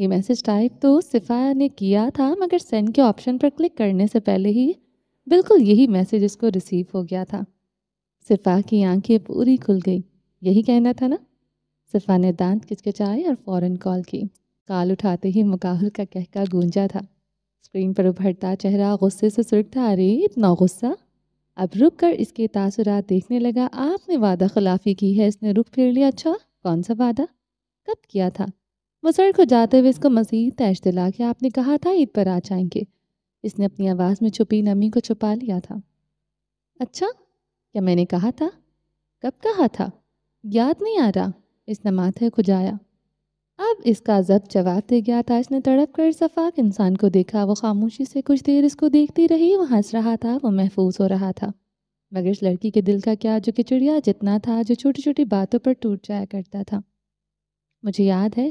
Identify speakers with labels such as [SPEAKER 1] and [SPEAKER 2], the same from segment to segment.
[SPEAKER 1] یہ message type تو صفا نے کیا تھا، مگر سینڈ کے آپشن پر کلک کرنے سے پہلے ہی بالکل یہی میسج اس کو ریسیو ہو گیا تھا۔ صفا کی آنکھیں پوری کھل گئی۔ یہی کہنا تھا نا؟ صفا نے دانت کچکچائے اور فوراً کال کی۔ کال اٹھاتے ہی مقابل کا کہکا گونجا تھا۔ اسکرین پر ابھرتا چہرہ غصے سے سرخ تھا۔ ارے اتنا غصہ؟ اب رک کر اس کے تاثرات دیکھنے لگا۔ آپ نے وعدہ خلافی کی ہے۔ اس نے رخ پھیر لیا۔ اچھا، کون سا وعدہ؟ کب کیا تھا؟ وہ سڑک کو جاتے ہوئے اس کو مزید تیش دلا کہ آپ نے کہا تھا عید پر آ جائیں گے۔ اس نے اپنی آواز میں چھپی نمی کو چھپا لیا تھا۔ اچھا، کیا میں نے کہا تھا؟ کب کہا تھا؟ یاد نہیں آ رہا؟ اس نے ماتھے کھجایا۔ اب اس کا ضبط جواب دے گیا تھا۔ اس نے تڑپ کر شفاق انسان کو دیکھا۔ وہ خاموشی سے کچھ دیر اس کو دیکھتی رہی۔ وہ ہنس رہا تھا، وہ محفوظ ہو رہا تھا، مگر اس لڑکی کے دل کا کیا جو کہ چڑیا جتنا تھا، جو چھوٹی چھوٹی باتوں پر ٹوٹ جایا کرتا تھا۔ مجھے یاد ہے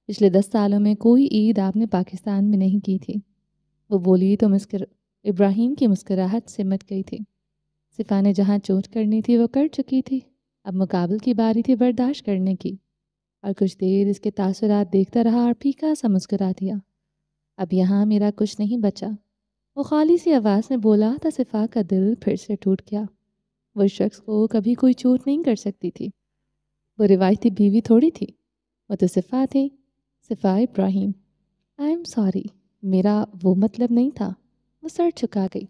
[SPEAKER 1] پچھلے 10 سالوں میں کوئی عید آپ نے پاکستان میں نہیں کی تھی۔ وہ بولی تو ابراہیم کی مسکراہٹ سمٹ گئی تھی۔ صفا نے جہاں چوٹ کرنی تھی وہ کر چکی تھی۔ اب مقابل کی باری تھی برداشت کرنے کی، اور کچھ دیر اس کے تاثرات دیکھتا رہا اور پھیکا سا مسکرا دیا۔ اب یہاں میرا کچھ نہیں بچا، وہ خالی سی آواز میں بولا تھا۔ صفا کا دل پھر سے ٹوٹ گیا۔ وہ شخص کو کبھی کوئی چوٹ نہیں کر سکتی تھی۔ وہ روایتی بیوی تھوڑی تھی، وہ تو صفا تھی، صفا ابراہیم۔ آئی ایم سوری، میرا وہ مطلب نہیں تھا۔ وہ سر جھکا گئی۔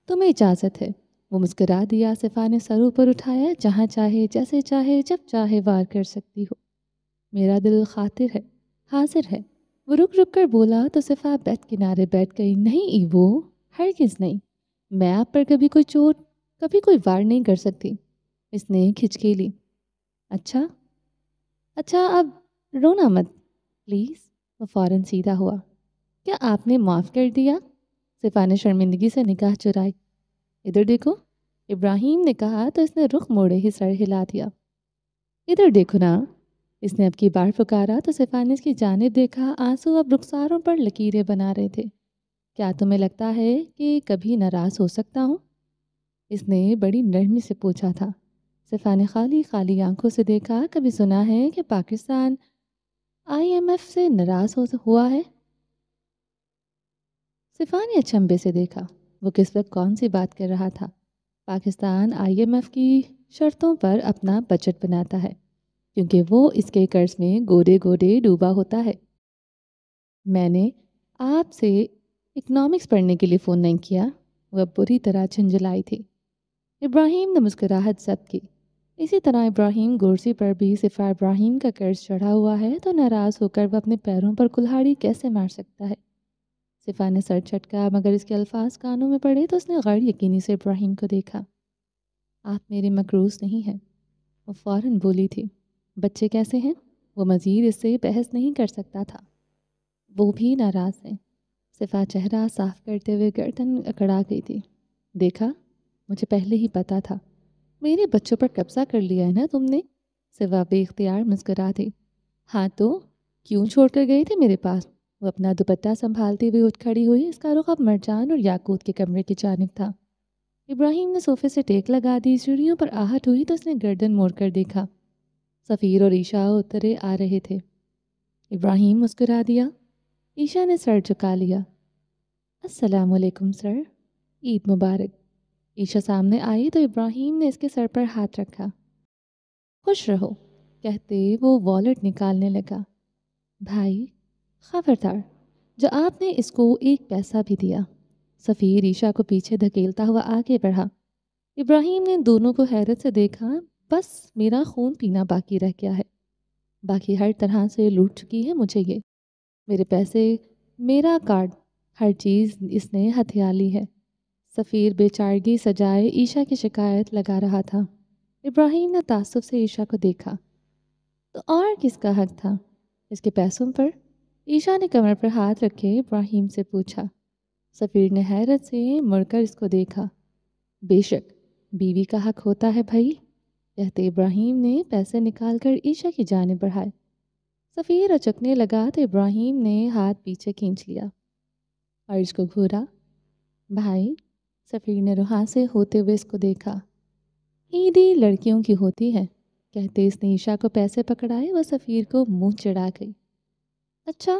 [SPEAKER 1] تمہیں اجازت ہے۔ وہ مسکرا دیا۔ صفا نے سر اوپر اٹھایا۔ جہاں چاہے، جیسے چاہے، جب چاہے وار کر سکتی ہو۔ میرا دل خاطر ہے، حاضر ہے۔ وہ رک رک کر بولا تو صفا بیڈ کنارے بیٹھ گئی۔ نہیں ایوو، ہرگز نہیں، میں آپ پر کبھی کوئی چوٹ، کبھی کوئی وار نہیں کر سکتی۔ اس نے کھچکی لی۔ اچھا اب رونا مت پلیز۔ وہ فوراً سیدھا ہوا۔ کیا آپ نے معاف کر دیا؟ صفا نے شرمندگی سے نگاہ چرائی۔ ادھر دیکھو، ابراہیم نے کہا تو اس نے رخ موڑے ہی سر ہلا دیا۔ ادھر دیکھو نا، اس نے اب کی بار پکارا تو صفا نے اس کی جانب دیکھا۔ آنسو اب رخساروں پر لکیریں بنا رہے تھے۔ کیا تمہیں لگتا ہے کہ کبھی ناراض ہو سکتا ہوں؟ اس نے بڑی نرمی سے پوچھا تھا۔ صفا نے خالی خالی آنکھوں سے دیکھا۔ کبھی سنا ہے کہ پاکستان IMF سے ناراض ہوا ہے؟ صفا نے اچنبے سے دیکھا۔ وہ کس وقت کون سی بات کر رہا تھا؟ پاکستان IMF کی شرطوں پر اپنا بجٹ بناتا ہے، کیونکہ وہ اس کے قرض میں گوڑے گوڑے ڈوبا ہوتا ہے۔ میں نے آپ سے اکنامکس پڑھنے کے لیے فون نہیں کیا۔ وہ بری طرح جھنجھلائی تھی۔ ابراہیم نے مسکراہٹ ضبط کی۔ اسی طرح ابراہیم گورسی پر بھی صفا ابراہیم کا قرض چڑھا ہوا ہے، تو ناراض ہو کر وہ اپنے پیروں پر کلہاڑی کیسے مار سکتا ہے؟ صفا نے سر چٹکا، مگر اس کے الفاظ کانوں میں پڑے تو اس نے غیر یقینی سے ابراہیم کو دیکھا۔ آپ میرے مقروض نہیں ہیں، وہ فوراً بولی تھی۔ بچے کیسے ہیں؟ وہ مزید اس سے بحث نہیں کر سکتا تھا۔ وہ بھی ناراض ہیں۔ صفا چہرہ صاف کرتے ہوئے گردن اکڑا گئی تھی۔ دیکھا، مجھے پہلے ہی پتا تھا۔ میرے بچوں پر قبضہ کر لیا ہے نا تم نے؟ صفا بے اختیار مسکرا دی۔ ہاں تو کیوں چھوڑ کر گئے تھے میرے پاس؟ وہ اپنا دوپٹہ سنبھالتی ہوئی اٹھ کھڑی ہوئی۔ اس کا رخ اب مرجان اور یاقوت کے کمرے کی جانب تھا۔ ابراہیم نے صوفے سے ٹیک لگا دی۔ سیڑھیوں پر آہٹ ہوئی تو اس نے گردن موڑ کر دیکھا۔ سفیر اور عیشا اترے آ رہے تھے۔ ابراہیم مسکرا دیا۔ عیشا نے سر جھکا لیا۔ السلام علیکم سر، عید مبارک۔ عیشا سامنے آئی تو ابراہیم نے اس کے سر پر ہاتھ رکھا۔ خوش رہو کہتے وہ والٹ نکالنے لگا۔ بھائی خبردار، جو آپ نے اس کو 1 پیسہ بھی دیا۔ سفیر عیشا کو پیچھے دھکیلتا ہوا آگے بڑھا۔ ابراہیم نے دونوں کو حیرت سے دیکھا۔ بس میرا خون پینا باقی رہ گیا ہے، باقی ہر طرح سے لوٹ چکی ہے مجھے یہ۔ میرے پیسے، میرا کارڈ، ہر چیز اس نے ہتھیا لی ہے۔ سفیر بے چارگی سجائے عیشا کی شکایت لگا رہا تھا۔ ابراہیم نے تعصب سے عیشا کو دیکھا۔ تو اور کس کا حق تھا اس کے پیسوں پر؟ عیشا نے کمر پر ہاتھ رکھے ابراہیم سے پوچھا۔ سفیر نے حیرت سے مڑ کر اس کو دیکھا۔ بے شک بیوی کا حق ہوتا ہے بھائی، کہتے ابراہیم نے پیسے نکال کر عیشا کی جانب بڑھائے۔ سفیر اچکنے لگا تو ابراہیم نے ہاتھ پیچھے کھینچ لیا اور اس کو گھورا۔ بھائی، سفیر نے رہا سے ہوتے ہوئے اس کو دیکھا۔ عیدی لڑکیوں کی ہوتی ہے، کہتے اس نے عیشا کو پیسے پکڑائے۔ وہ سفیر کو منہ چڑھا گئی۔ اچھا،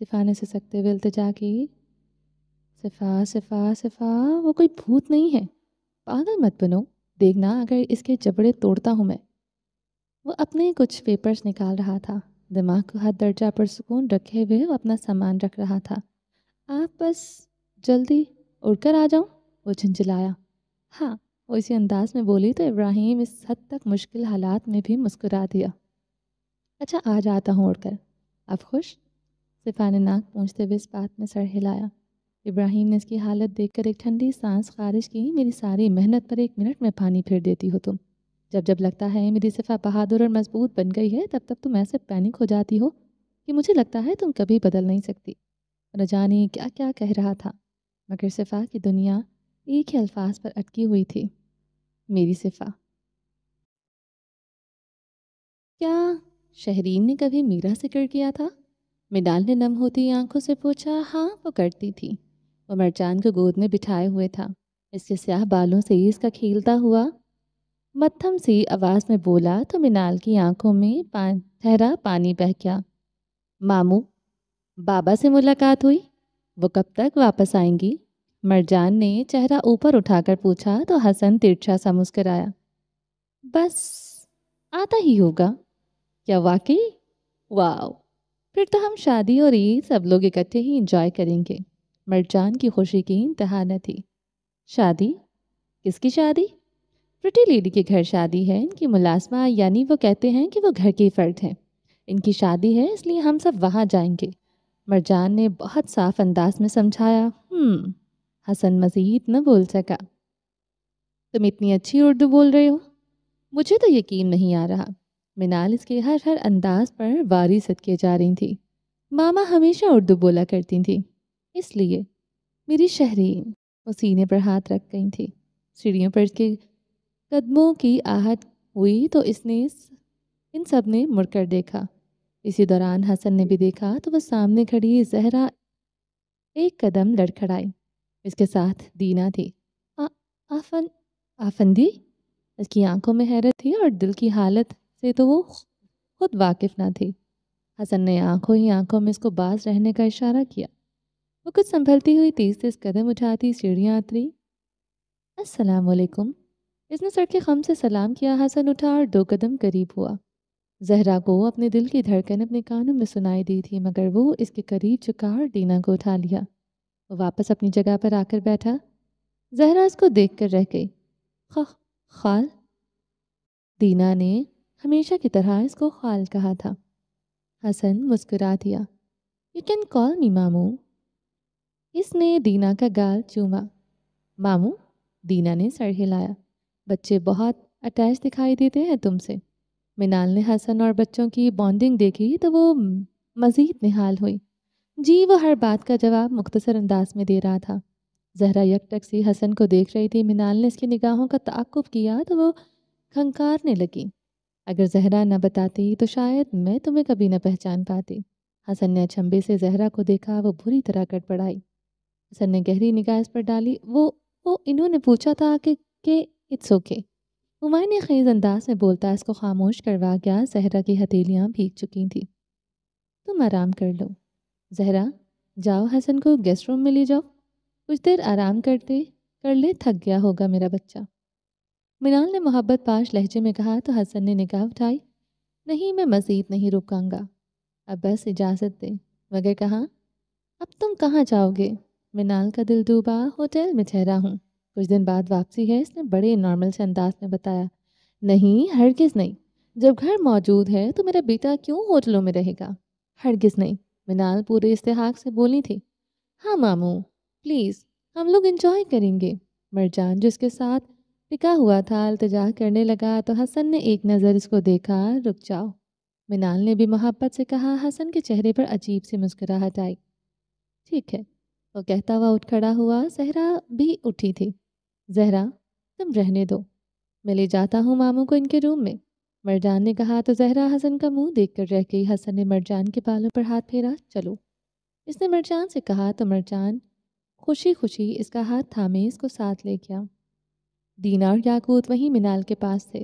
[SPEAKER 1] صفا نے سسکتے ہوئے التجا کی۔ صفا صفا صفا، وہ کوئی بھوت نہیں ہے، پاگل مت بنو، دیکھنا اگر اس کے جبڑے توڑتا ہوں میں۔ وہ اپنے کچھ پیپرز نکال رہا تھا، دماغ کو حد درجہ پر سکون رکھے ہوئے وہ اپنا سامان رکھ رہا تھا۔ آپ بس جلدی اڑ کر آ جاؤں، وہ جھنجھلایا۔ ہاں، وہ اسی انداز میں بولی تو ابراہیم اس حد تک مشکل حالات میں بھی مسکرا دیا۔ اچھا آ جاتا ہوں اڑ کر، اب خوش؟ صفا نے ناک پونچھتے ہوئے اس بات میں سر ہلایا۔ ابراہیم نے اس کی حالت دیکھ کر ایک ٹھنڈی سانس خارج کی۔ میری ساری محنت پر 1 منٹ میں پانی پھیر دیتی ہو تم۔ جب جب لگتا ہے میری صفا بہادر اور مضبوط بن گئی ہے، تب تب تم ایسے پینک ہو جاتی ہو کہ مجھے لگتا ہے تم کبھی بدل نہیں سکتی۔ نہ جانے کیا کیا کہہ رہا تھا، مگر صفا کی دنیا ایک ہی الفاظ پر اٹکی ہوئی تھی، میری صفا۔ کیا شہرین نے کبھی میرا ذکر کیا تھا؟ منال نے نم ہوتی آنکھوں سے پوچھا۔ ہاں، وہ کرتی تھی۔ وہ مرجان کو گود میں بٹھائے ہوئے تھا، اس کے سیاہ بالوں سے اس کا کھیلتا ہوا مدھم سی آواز میں بولا تو منال کی آنکھوں میں ٹھہرا پانی بہہ گیا۔ ماموں، بابا سے ملاقات ہوئی؟ وہ کب تک واپس آئیں گی؟ مرجان نے چہرہ اوپر اٹھا کر پوچھا تو حسن ترچھا سا مسکرایا۔ بس آتا ہی ہوگا۔ کیا واقعی؟ واو، پھر تو ہم شادی اور عید سب لوگ اکٹھے ہی انجوائے کریں گے۔ مرجان کی خوشی کی انتہا نہ تھی۔ شادی؟ کس کی شادی؟ پریٹی لیڈی کے گھر شادی ہے، ان کی ملازمہ، یعنی وہ کہتے ہیں کہ وہ گھر کی فرد ہیں، ان کی شادی ہے، اس لیے ہم سب وہاں جائیں گے۔ مرجان نے بہت صاف انداز میں سمجھایا۔ حسن مزید نہ بول سکا۔ تم اتنی اچھی اردو بول رہے ہو، مجھے تو یقین نہیں آ رہا۔ منال اس کے ہر انداز پر واری صدقے جا رہی تھی۔ ماما ہمیشہ اردو بولا کرتی تھی، اس لیے میری شہرین۔ وہ سینے پر ہاتھ رکھ گئی تھی۔ سیڑھیوں پر اس کے قدموں کی آہٹ ہوئی تو ان سب نے مڑ کر دیکھا۔ اسی دوران حسن نے بھی دیکھا تو وہ سامنے کھڑی زہرا ایک قدم لڑکھڑائی۔ اس کے ساتھ دینا تھی۔ آفندی؟ اس کی آنکھوں میں حیرت تھی اور دل کی حالت سے تو وہ خود واقف نہ تھی۔ حسن نے آنکھوں ہی آنکھوں میں اس کو باز رہنے کا اشارہ کیا۔ وہ کچھ سنبھلتی ہوئی تیز قدم اٹھاتی سیڑھیاں اتری۔ السلام علیکم، اس نے سر کے خم سے سلام کیا۔ حسن اٹھا اور 2 قدم قریب ہوا۔ زہرا کو اپنے دل کی دھڑکن اپنے کانوں میں سنائی دی تھی، مگر وہ اس کے قریب جھکا اور دینا کو اٹھا لیا۔ وہ واپس اپنی جگہ پر آ کر بیٹھا۔ زہرا اس کو دیکھ کر رہ گئی۔ خال؟ دینا نے ہمیشہ کی طرح اس کو خال کہا تھا۔ حسن مسکرا دیا۔ یو کین کال می ماموں۔ اس نے دینا کا گال چوما۔ ماموں؟ دینا نے سر ہلایا۔ بچے بہت اٹیچ دکھائی دیتے ہیں تم سے۔ منال نے حسن اور بچوں کی بانڈنگ دیکھی تو وہ مزید نہال ہوئی۔ جی، وہ ہر بات کا جواب مختصر انداز میں دے رہا تھا۔ زہرا یک ٹک سی حسن کو دیکھ رہی تھی۔ منال نے اس کی نگاہوں کا تعاقب کیا تو وہ کھنکارنے لگی۔ اگر زہرا نہ بتاتی تو شاید میں تمہیں کبھی نہ پہچان پاتی۔ حسن نے اچنبے سے زہرا کو دیکھا، وہ بری طرح گڑبڑائی۔ حسن نے گہری نگاہ اس پر ڈالی۔ وہ انہوں نے پوچھا تھا کہ اٹس اوکے۔ وہ معنی خیز انداز میں بولتا اس کو خاموش کروا گیا۔ زہرا کی ہتھیلیاں بھیگ چکی تھیں۔ تم آرام کر لو۔ زہرا، جاؤ حسن کو گیسٹ روم میں لے جاؤ، کچھ دیر آرام کر لے، تھک گیا ہوگا میرا بچہ۔ منال نے محبت پاش لہجے میں کہا تو حسن نے نگاہ اٹھائی۔ نہیں، میں مزید نہیں رکاں گا، اب بس اجازت دے۔ مگر کہاں؟ اب تم کہاں جاؤ گے؟ منال کا دل ڈوبا۔ ہوٹل میں ٹھہرا ہوں، کچھ دن بعد واپسی ہے، اس نے بڑے نارمل سے انداز میں بتایا۔ نہیں، ہرگز نہیں، جب گھر موجود ہے تو میرا بیٹا کیوں ہوٹلوں میں رہے گا؟ ہرگز نہیں، منال پورے استحقاق سے بولی تھی۔ ہاں ماموں پلیز، ہم لوگ انجوائے کریں گے۔ مرجان جو اس کے ساتھ ٹکا ہوا تھا التجا کرنے لگا تو حسن نے ایک نظر اس کو دیکھا۔ رک جاؤ، منال نے بھی محبت سے کہا۔ حسن کے چہرے پر عجیب سی مسکراہٹ آئی۔ ٹھیک ہے، وہ کہتا ہوا اٹھ کھڑا ہوا۔ زہرا بھی اٹھی تھی۔ زہرا، تم رہنے دو، میں لے جاتا ہوں ماموں کو ان کے روم میں، مرجان نے کہا تو زہرا حسن کا منہ دیکھ کر رہ گئی۔ حسن نے مرجان کے بالوں پر ہاتھ پھیرا۔ چلو، اس نے مرجان سے کہا تو مرجان خوشی خوشی اس کا ہاتھ تھامے اس کو ساتھ لے گیا۔ دینا اور یاقوت وہیں منال کے پاس تھے۔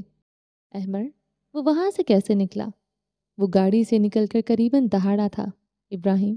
[SPEAKER 1] احمر، وہ وہاں سے کیسے نکلا؟ وہ گاڑی سے نکل کر قریباً دہاڑا تھا۔ ابراہیم،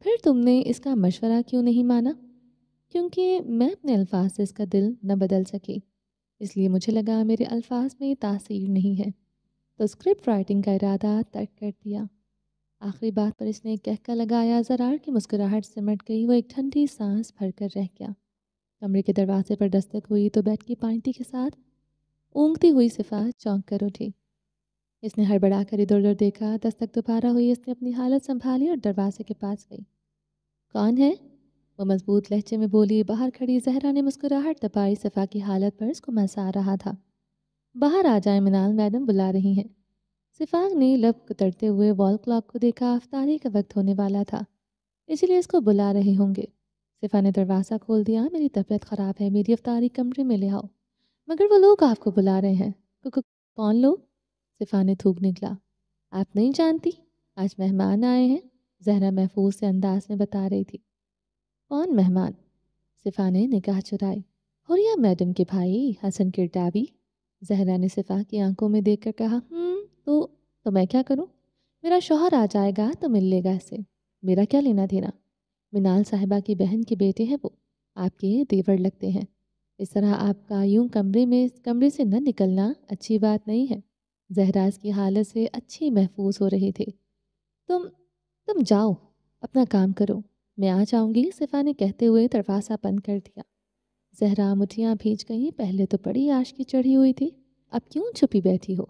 [SPEAKER 1] پھر تم نے اس کا مشورہ کیوں نہیں مانا؟ کیونکہ میں اپنے الفاظ سے اس کا دل نہ بدل سکی، اس لیے مجھے لگا میرے الفاظ میں تاثیر نہیں ہے، تو اسکرپٹ رائٹنگ کا ارادہ ترک کر دیا۔ آخری بات پر اس نے ایک کہکا لگایا، زرار کی مسکراہٹ سمٹ گئی، وہ ایک ٹھنڈی سانس بھر کر رہ گیا۔ کمرے کے دروازے پر دستک ہوئی تو بیڈ کی پائنتی کے ساتھ اونگتی ہوئی صفا چونک کر اٹھی۔ اس نے ہڑبڑا کر ادھر ادھر دیکھا، دستک دوبارہ ہوئی، اس نے اپنی حالت سنبھالی اور دروازے کے پاس گئی۔ کون ہے؟ وہ مضبوط لہجے میں بولی۔ باہر کھڑی زہرا نے مسکراہٹ دبائی، صفا کی حالت پر اس کو مزہ آ رہا تھا۔ باہر آ جائیں منال میڈم بلا رہی ہیں۔ صفاق نے لب کترتے ہوئے وال کلاک کو دیکھا، افطاری کا وقت ہونے والا تھا، اسی لیے اس کو بلا رہے ہوں گے۔ صفا نے دروازہ کھول دیا۔ میری طبیعت خراب ہے، میری افطاری کمرے میں لے آؤ۔ مگر وہ لوگ آپ کو بلا رہے ہیں۔ کون لوگ؟ صفا نے تھوک نکلا۔ آپ نہیں جانتی؟ آج مہمان آئے ہیں، زہرا محفوظ سے انداز میں بتا رہی تھی۔ کون مہمان؟ صفا نے نگاہ چرائی۔ حوریہ میڈم کے بھائی حسن کرٹاوی، زہرا نے صفا کی آنکھوں میں دیکھ کر کہا۔ تو میں کیا کروں؟ میرا شوہر آ جائے گا تو مل لے گا اس سے، میرا کیا لینا دینا؟ منال صاحبہ کی بہن کے بیٹے ہیں وہ، آپ کے دیور لگتے ہیں، اس طرح آپ کا یوں کمرے سے نہ نکلنا اچھی بات نہیں ہے۔ زہرا اس کی حالت سے اچھی محفوظ ہو رہی تھی۔ تم جاؤ، اپنا کام کرو، میں آ جاؤں گی، صفا نے کہتے ہوئے دروازہ بند کر دیا۔ زہرا مٹھیاں بھیج گئیں، پہلے تو بڑی آشکی چڑھی ہوئی تھی، اب کیوں چھپی بیٹھی ہو؟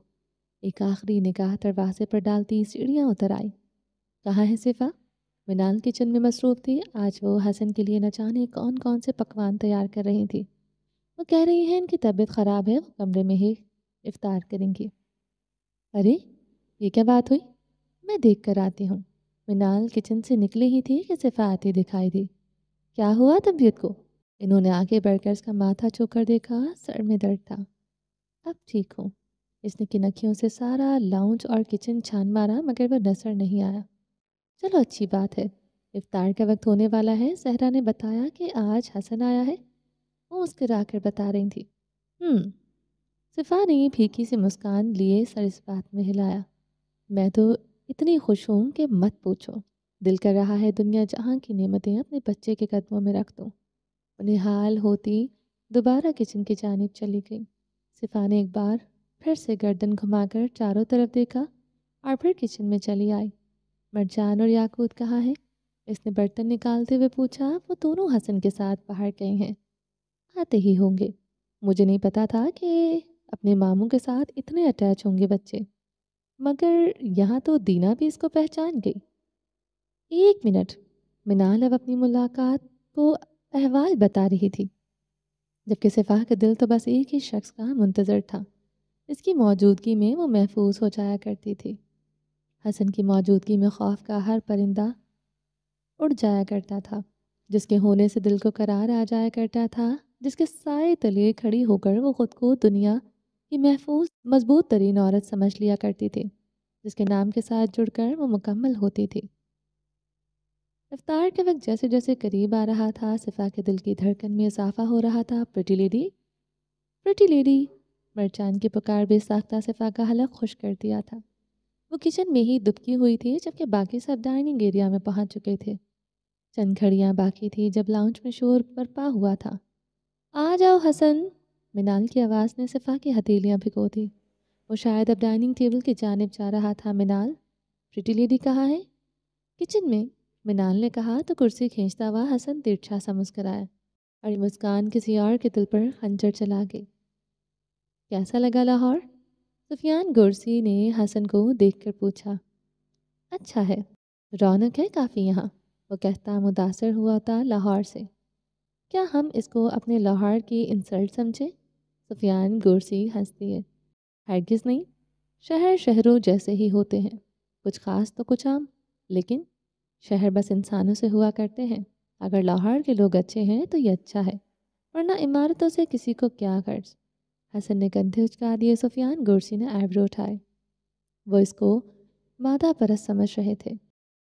[SPEAKER 1] ایک آخری نگاہ دروازے پر ڈالتی سیڑھیاں اتر آئی۔ کہاں ہے صفا؟ منال کچن میں مصروف تھی، آج وہ حسن کے لیے نہ جانے کون کون سے پکوان تیار کر رہی تھی۔ وہ کہہ رہی ہیں ان کی طبیعت خراب ہے، وہ کمرے میں ہی افطار کریں گی۔ ارے یہ کیا بات ہوئی؟ میں دیکھ کر آتی ہوں۔ منال کچن سے نکلی ہی تھی کہ صفا آتی دکھائی دی۔ کیا ہوا طبیعت کو؟ انہوں نے آگے بڑھ کر اس کا ماتھا چھو کر دیکھا، سر میں درد تھا۔ اب ٹھیک ہوں۔ اس نے کنکھیوں سے سارا لاؤنج اور کچن چھان مارا مگر وہ نظر نہیں آیا۔ چلو اچھی بات ہے، افطار کا وقت ہونے والا ہے، زہرا نے بتایا کہ آج حسن آیا ہے، وہ مسکرا کر بتا رہی تھی۔ صفا نے پھیکی سے مسکان لیے سر اس بات میں ہلایا۔ میں تو اتنی خوش ہوں کہ مت پوچھو، دل کر رہا ہے دنیا جہاں کی نعمتیں اپنے بچے کے قدموں میں رکھ دوں۔ انہیں حال ہوتی دوبارہ کچن کی جانب چلی گئی۔ صفا نے ایک بار پھر سے گردن گھما کر چاروں طرف دیکھا اور پھر کچن میں چلی آئی۔ مرجان اور یاقوت کہاں ہے؟ اس نے برتن نکالتے ہوئے پوچھا۔ وہ دونوں حسن کے ساتھ باہر گئے ہیں، آتے ہی ہوں گے۔ مجھے نہیں پتا تھا کہ اپنے ماموں کے ساتھ اتنے اٹیچ ہوں گے بچے، مگر یہاں تو دینا بھی اس کو پہچان گئی۔ ایک منٹ، منال اب اپنی ملاقات کو احوال بتا رہی تھی، جبکہ صفا کا دل تو بس ایک ہی شخص کا منتظر تھا۔ اس کی موجودگی میں وہ محفوظ ہو جایا کرتی تھی۔ حسن کی موجودگی میں خوف کا ہر پرندہ اڑ جایا کرتا تھا، جس کے ہونے سے دل کو قرار آ جایا کرتا تھا، جس کے سائے تلے کھڑی ہو کر وہ خود کو دنیا کی محفوظ مضبوط ترین عورت سمجھ لیا کرتی تھی، جس کے نام کے ساتھ جڑ کر وہ مکمل ہوتی تھی۔ افطار کے وقت جیسے جیسے قریب آ رہا تھا، صفا کے دل کی دھڑکن میں اضافہ ہو رہا تھا۔ پریٹی لیڈی، پریٹی لیڈی، مرجان کی پکار بے ساختہ صفا کا حلق خوش کر دیا تھا۔ وہ کچن میں ہی دبکی ہوئی تھی جبکہ باقی سب ڈائننگ ایریا میں پہنچ چکے تھے۔ چند گھڑیاں باقی تھی جب لاؤنج میں شور برپا ہوا تھا۔ آ جاؤ حسن، منال کی آواز نے صفا کی ہتھیلیاں بھگو دی۔ وہ شاید اب ڈائننگ ٹیبل کی جانب جا رہا تھا۔ منال، پریٹی لیڈی کہاں ہے؟ کچن میں، منال نے کہا تو کرسی کھینچتا ہوا حسن ترچھا سا مسکرایا، اور یہ مسکان کسی اور کے دل پر خنجر چلا گئی۔ کیسا لگا لاہور؟ سفیان گورسی نے حسن کو دیکھ کر پوچھا۔ اچھا ہے، رونق ہے کافی یہاں، وہ کہتا متاثر ہوا تھا لاہور سے۔ کیا ہم اس کو اپنے لاہور کی انسلٹ سمجھیں؟ سفیان گورسی ہنس دیے۔ ہرگز نہیں، شہر شہروں جیسے ہی ہوتے ہیں، کچھ خاص تو کچھ عام، لیکن شہر بس انسانوں سے ہوا کرتے ہیں۔ اگر لاہور کے لوگ اچھے ہیں تو یہ اچھا ہے، ورنہ عمارتوں سے کسی کو کیا غرض؟ حسن نے کندھے اچکا دیے۔ سفیان گورسی نے آئیبرو اٹھائے، وہ اس کو مادہ پرست سمجھ رہے تھے۔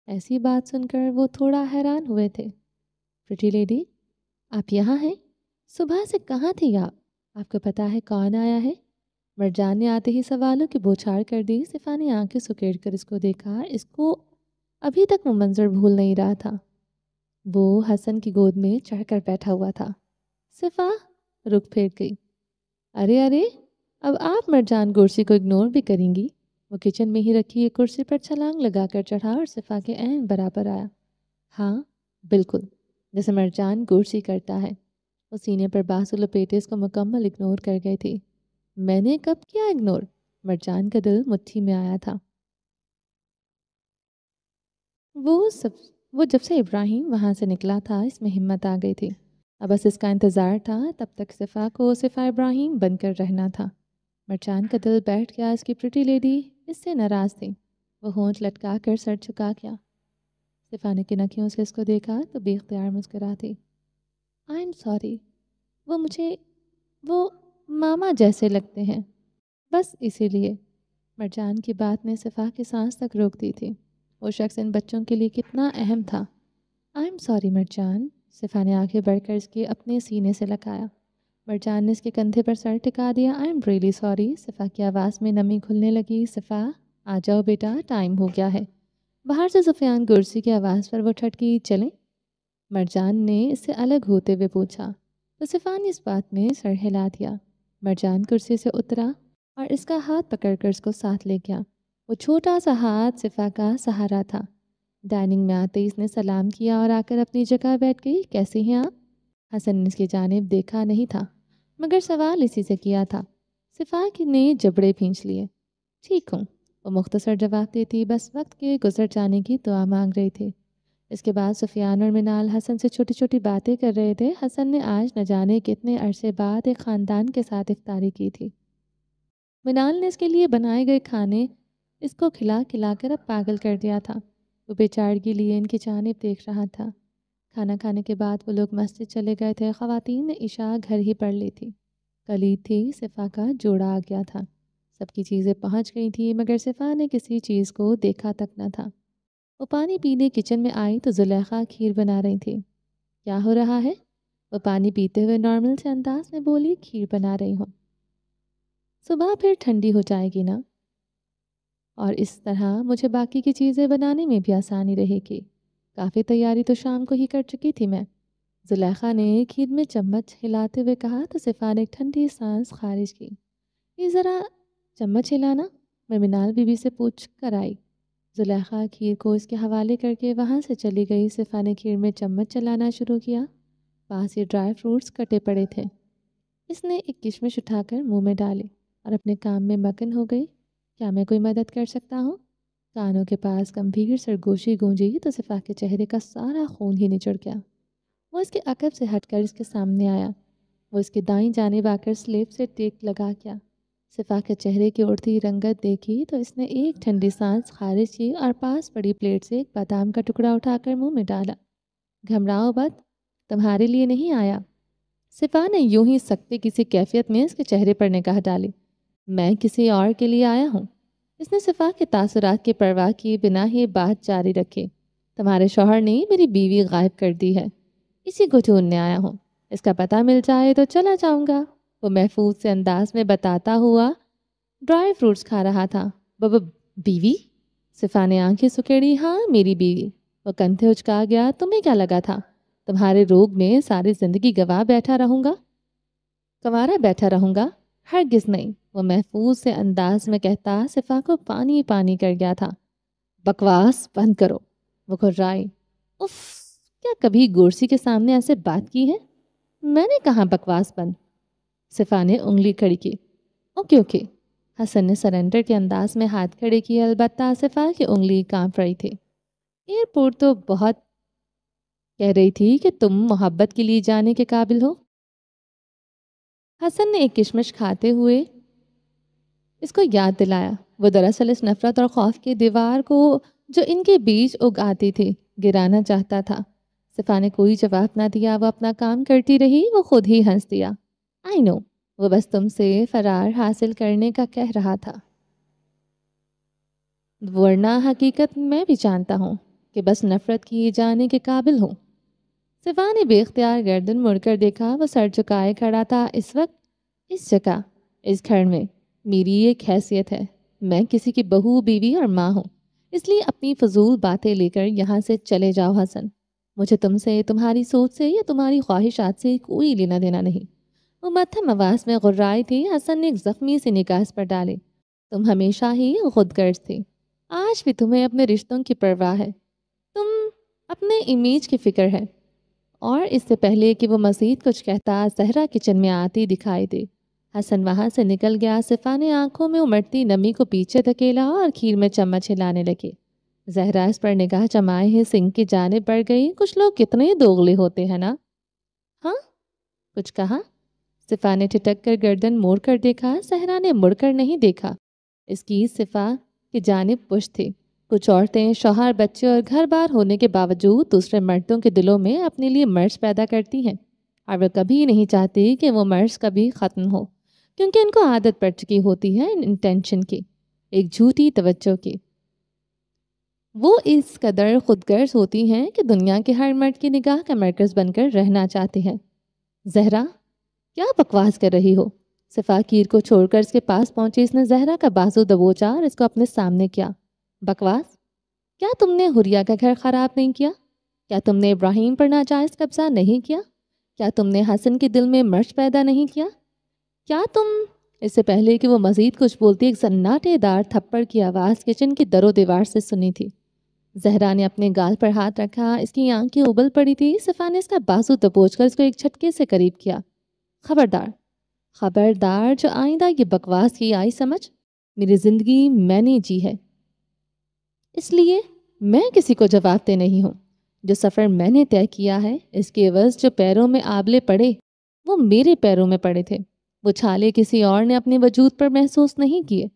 [SPEAKER 1] ایسی بات سن کر وہ تھوڑا حیران ہوئے تھے۔ پریٹی لیڈی، آپ یہاں ہیں؟ صبح سے کہاں تھی آپ کو پتا ہے کون آیا ہے؟ مرجان نے آتے ہی سوالوں کی بوچھار کر دی۔ صفا نے آنکھیں سکیڑ کر اس کو دیکھا۔ اس کو ابھی تک وہ منظر بھول نہیں رہا تھا۔ وہ حسن کی گود میں چڑھ کر بیٹھا ہوا تھا۔ صفا رخ پھیر گئی۔ ارے ارے، اب آپ مرجان گورسی کو اگنور بھی کریں گی؟ وہ کچن میں ہی رکھی ایک کرسی پر چھلانگ لگا کر چڑھا اور صفا کے عین برابر آیا۔ ہاں بالکل، جیسے مرجان گورسی کرتا ہے۔ وہ سینے پر بازو لپیٹے اس کو مکمل اگنور کر گئی تھی۔ میں نے کب کیا اگنور؟ مرجان کا دل مٹھی میں آیا تھا۔ وہ جب سے ابراہیم وہاں سے نکلا تھا اس میں ہمت آ گئی تھی۔ اب بس اس کا انتظار تھا، تب تک صفا کو صفا ابراہیم بن کر رہنا تھا۔ مرجان کا دل بیٹھ گیا، اس کی پریٹی لیڈی اس سے ناراض تھی۔ وہ ہونٹ لٹکا کر سر جھکا گیا۔ صفا نے کنکھیوں سے اس کو دیکھا تو بے اختیار مسکراتی۔ آئی ایم سوری، وہ ماما جیسے لگتے ہیں، بس اسی لیے۔ مرجان کی بات نے صفا کی سانس تک روک دی تھی۔ وہ شخص ان بچوں کے لیے کتنا اہم تھا۔ آئی ایم سوری مرجان، صفا نے آگے بڑھ کر اس کے اپنے سینے سے لگایا۔ مرجان نے اس کے کندھے پر سر ٹکا دیا۔ آئی ایم ریئلی سوری، صفا کی آواز میں نمی گھلنے لگی۔ صفا آ جاؤ بیٹا، ٹائم ہو گیا ہے۔ باہر سے سفیان گرسی کی آواز پر وہ ٹھٹکی۔ چلیں؟ مرجان نے اس سے الگ ہوتے ہوئے پوچھا تو صفا نے اس بات میں سر ہلا دیا۔ مرجان کرسی سے اترا اور اس کا ہاتھ پکڑ کر اس کو ساتھ لے گیا۔ وہ چھوٹا سا ہاتھ صفا کا سہارا تھا۔ ڈائننگ میں آتے ہی اس نے سلام کیا اور آ کر اپنی جگہ بیٹھ گئی۔ کیسی ہیں آپ؟ حسن نے اس کی جانب دیکھا نہیں تھا مگر سوال اسی سے کیا تھا۔ صفا نے جبڑے بھینچ لیے۔ ٹھیک ہوں، وہ مختصر جواب دیتی، بس وقت کے گزر جانے کی دعا مانگ رہی تھی۔ اس کے بعد سفیان اور منال حسن سے چھوٹی چھوٹی باتیں کر رہے تھے۔ حسن نے آج نہ جانے کتنے عرصے بعد ایک خاندان کے ساتھ افطاری کی تھی۔ منال نے اس کے لیے بنائے گئے کھانے اس کو کھلا کھلا کر اب پاگل کر دیا تھا۔ وہ بے چارگی لیے ان کی جانب دیکھ رہا تھا۔ کھانا کھانے کے بعد وہ لوگ مسجد چلے گئے تھے۔ خواتین نے عشاء گھر ہی پڑھ لی تھی۔ کل عید تھی، صفا کا جوڑا آ گیا تھا۔ سب کی چیزیں پہنچ گئی تھیں مگر صفا نے کسی چیز کو دیکھا تک نہ تھا۔ وہ پانی پینے کچن میں آئی تو زلیخا کھیر بنا رہی تھی۔ کیا ہو رہا ہے؟ وہ پانی پیتے ہوئے نارمل سے انداز میں بولی۔ کھیر بنا رہی ہوں۔ صبح پھر ٹھنڈی ہو جائے گی نا، اور اس طرح مجھے باقی کی چیزیں بنانے میں بھی آسانی رہے گی۔ کافی تیاری تو شام کو ہی کر چکی تھی میں، زلیخا نے کھیر میں چمچ ہلاتے ہوئے کہا تو صفا نے ایک ٹھنڈی سانس خارج کی۔ یہ ذرا چمچ ہلانا، میں منال بی بی سے پوچھ کر آئی۔ زلیخا کھیر کو اس کے حوالے کر کے وہاں سے چلی گئی۔ صفا نے کھیر میں چمچ چلانا شروع کیا۔ پاس ہی ڈرائی فروٹس کٹے پڑے تھے۔ اس نے ایک کشمش اٹھا کر منہ میں ڈالی اور اپنے کام میں مگن ہو گئی۔ کیا میں کوئی مدد کر سکتا ہوں؟ کانوں کے پاس گمبھیر سرگوشی گونجی تو صفا کے چہرے کا سارا خون ہی نچڑ گیا۔ وہ اس کے عقب سے ہٹ کر اس کے سامنے آیا۔ وہ اس کے دائیں جانب آ کر سلیب سے ٹیک لگا گیا۔ صفا کے چہرے کی اڑتی رنگت دیکھی تو اس نے ایک ٹھنڈی سانس خارج کی اور پاس پڑی پلیٹ سے ایک بادام کا ٹکڑا اٹھا کر منہ میں ڈالا۔ گھبراؤ مت، تمہارے لیے نہیں آیا۔ صفا نے یوں ہی سکتے کسی کیفیت میں اس کے چہرے پر نگاہ ڈالی۔ میں کسی اور کے لیے آیا ہوں۔ اس نے صفا کے تاثرات کی پرواہ کیے بنا ہی بات جاری رکھی۔ تمہارے شوہر نے میری بیوی غائب کر دی ہے، اسی کو ڈھونڈنے آیا ہوں۔ اس کا پتہ مل جائے تو چلا جاؤں گا، وہ محفوظ سے انداز میں بتاتا ہوا ڈرائی فروٹس کھا رہا تھا۔ بیوی؟ صفا نے آنکھیں سکیڑی۔ ہاں میری بیوی۔ وہ کندھے اچکا گیا۔ تمہیں کیا لگا تھا تمہارے روگ میں ساری زندگی گنوارا بیٹھا رہوں گا؟ ہرگز نہیں، وہ محفوظ سے انداز میں کہتا صفا کو پانی پانی کر گیا تھا۔ بکواس بند کرو، وہ گھرائی۔ اف، کیا کبھی گورسی کے سامنے ایسے بات کی ہے؟ میں نے کہاں بکواس بند؟ صفا نے انگلی کھڑی کی۔ اوکے، حسن نے سرنڈر کے انداز میں ہاتھ کھڑے کیے، البتہ صفا کی انگلی کانپ رہی تھی۔ ایئرپورٹ تو بہت کہہ رہی تھی کہ تم محبت کے لیے جانے کے قابل ہو۔ حسن نے ایک کشمش کھاتے ہوئے اس کو یاد دلایا۔ وہ دراصل اس نفرت اور خوف کی دیوار کو جو ان کے بیچ اگاتی تھی گرانا چاہتا تھا۔ صفا نے کوئی جواب نہ دیا، وہ اپنا کام کرتی رہی۔ وہ خود ہی ہنس دیا۔ آئی نو، وہ بس تم سے فرار حاصل کرنے کا کہہ رہا تھا، ورنہ حقیقت میں بھی جانتا ہوں کہ بس نفرت کیے جانے کے قابل ہوں۔ صفا نے بے اختیار گردن مڑ کر دیکھا۔ وہ سر جھکائے کھڑا تھا۔ اس وقت اس جگہ اس گھر میں میری ایک حیثیت ہے، میں کسی کی بہو، بیوی اور ماں ہوں۔ اس لیے اپنی فضول باتیں لے کر یہاں سے چلے جاؤ حسن. مجھے تم سے، تمہاری سوچ سے یا تمہاری خواہشات سے کوئی لینا دینا نہیں. وہ مدھم آواز میں غرائی تھی. حسن نے ایک زخمی سی نگاہ اس پر ڈالے. تم ہمیشہ ہی خود غرض تھی. آج بھی تمہیں اپنے رشتوں کی پرواہ ہے. تم اپنے امیج کی فکر ہے. اور اس سے پہلے کہ وہ مزید کچھ کہتا، زہرا کچن میں آتی دکھائی دی. حسن وہاں سے نکل گیا. صفا نے آنکھوں میں امڑتی نمی کو پیچھے دھکیلا اور کھیر میں چمچ ہلانے لگے. زہرا اس پر نگاہ جمائے ہی سنک کی جانب بڑھ گئی. کچھ لوگ کتنے دوغلے ہوتے ہیں نا. ہاں کچھ کہا؟ صفا نے ٹھٹک کر گردن موڑ کر دیکھا. زہرا نے مڑ کر نہیں دیکھا. اس کی صفا کی جانب پشت تھی. کچھ عورتیں شوہر، بچے اور گھر بار ہونے کے باوجود دوسرے مردوں کے دلوں میں اپنے لیے مرض پیدا کرتی ہیں، اور وہ کبھی نہیں چاہتی کہ وہ مرض کبھی ختم ہو، کیونکہ ان کو عادت پڑ چکی ہوتی ہے انٹینشن کی، ایک جھوٹی توجہ کی. وہ اس قدر خود غرض ہوتی ہیں کہ دنیا کے ہر مرد کی نگاہ کا مرکز بن کر رہنا چاہتے ہیں. زہرا کیا بکواس کر رہی ہو؟ صفا کیر کو چھوڑ کر اس کے پاس پہنچی. اس نے زہرا کا بازو دبوچا اور اس کو اپنے سامنے کیا. بکواس؟ کیا تم نے حریہ کا گھر خراب نہیں کیا؟ کیا تم نے ابراہیم پر ناجائز قبضہ نہیں کیا؟ کیا تم نے حسن کے دل میں مرض پیدا نہیں کیا؟ کیا تم... اس سے پہلے کہ وہ مزید کچھ بولتی، ایک سناٹے دار تھپڑ کی آواز کچن کی در و دیوار سے سنی تھی. زہرا نے اپنے گال پر ہاتھ رکھا. اس کی آنکھیں ابل پڑی تھی. صفا نے اس کا بازو دبوچ کر اس کو ایک جھٹکے سے قریب کیا. خبردار، خبردار، جو آئندہ یہ بکواس کی آئی سمجھ. میری زندگی میں نے جی ہے، اس لیے میں کسی کو جواب دہ نہیں ہوں. جو سفر میں نے طے کیا ہے، اس کے عوض جو پیروں میں آبلے پڑے وہ میرے پیروں میں پڑے تھے. وہ چھالے کسی اور نے اپنے وجود پر محسوس نہیں کیے.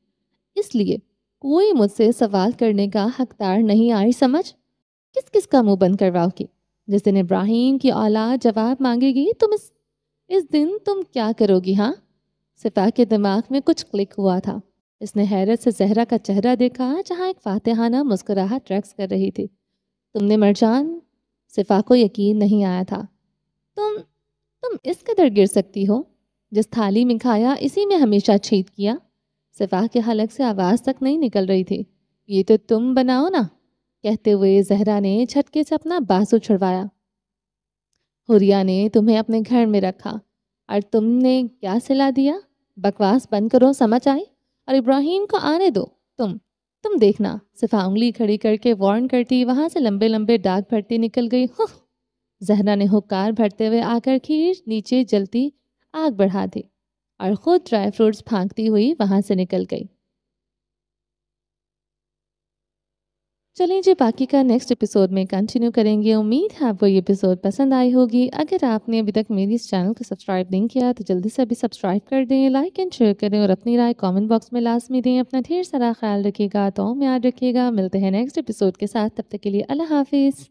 [SPEAKER 1] اس لیے کوئی مجھ سے سوال کرنے کا حقدار نہیں. آئی سمجھ؟ کس کس کا منہ بند کرواؤ گی؟ جس دن ابراہیم کی اولاد جواب مانگے گی تم اس دن تم کیا کرو گی؟ ہاں؟ صفا کے دماغ میں کچھ کلک ہوا تھا. اس نے حیرت سے زہرا کا چہرہ دیکھا جہاں ایک فاتحانہ مسکراہٹ رقص کر رہی تھی. تم نے مرجان؟ صفا کو یقین نہیں آیا تھا. تم اس قدر گر سکتی ہو؟ جس تھالی میں کھایا اسی میں ہمیشہ چھید کیا. صفا کے حلق سے آواز تک نہیں نکل رہی تھی. یہ تو تم بناؤ نا. کہتے ہوئے زہرا نے جھٹکے سے اپنا بازو چھڑوایا. حریہ نے تمہیں اپنے گھر میں رکھا اور تم نے کیا صلا دیا؟ بکواس بند کرو، سمجھ آئی؟ اور ابراہیم کو آنے دو. تم دیکھنا. صفا انگلی کھڑی کر کے وارن کرتی وہاں سے لمبے لمبے ڈاگ بھرتی نکل گئی. زہرا نے ہکار بھرتے ہوئے آ کر کھیر نیچے جلتی آگ بڑھا دی اور خود ڈرائی فروٹس پھانکتی ہوئی وہاں سے نکل گئی. چلیں جی، باقی کا نیکسٹ ایپیسوڈ میں کنٹینیو کریں گے. امید ہے آپ کو یہ ایپیسوڈ پسند آئی ہوگی. اگر آپ نے ابھی تک میری اس چینل کو سبسکرائب نہیں کیا تو جلدی سے ابھی سبسکرائب کر دیں، لائک اینڈ شیئر کریں اور اپنی رائے کامنٹ باکس میں لازمی دیں. اپنا ڈھیر سارا خیال رکھیے گا. تو یاد رکھیے گا. ملتے ہیں نیکسٹ ایپیسوڈ کے ساتھ. تب تک کے لیے اللہ حافظ.